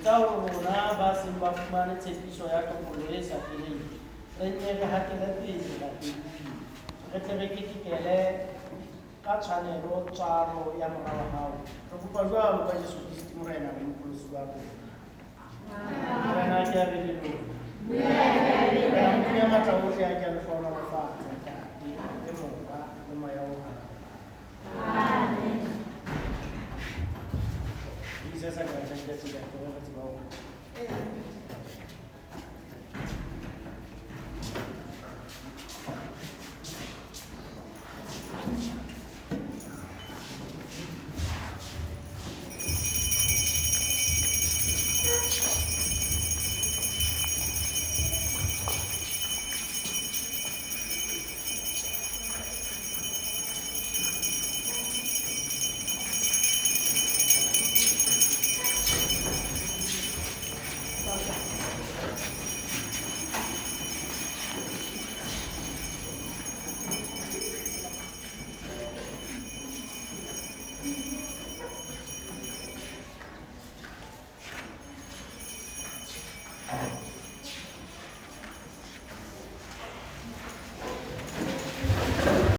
Rona ba seng ba fumane tshepiso ya tokolo e sa feleng re nne re hatele pele lapeng re tle re ketekele ka tshwanelo tswalo ya morao hao re kopa jwalo ka Jesu Kristo Morena le Mokolosi wa rona. Morena ke a re le lona. Morena ke a matla ohle a ke a lefa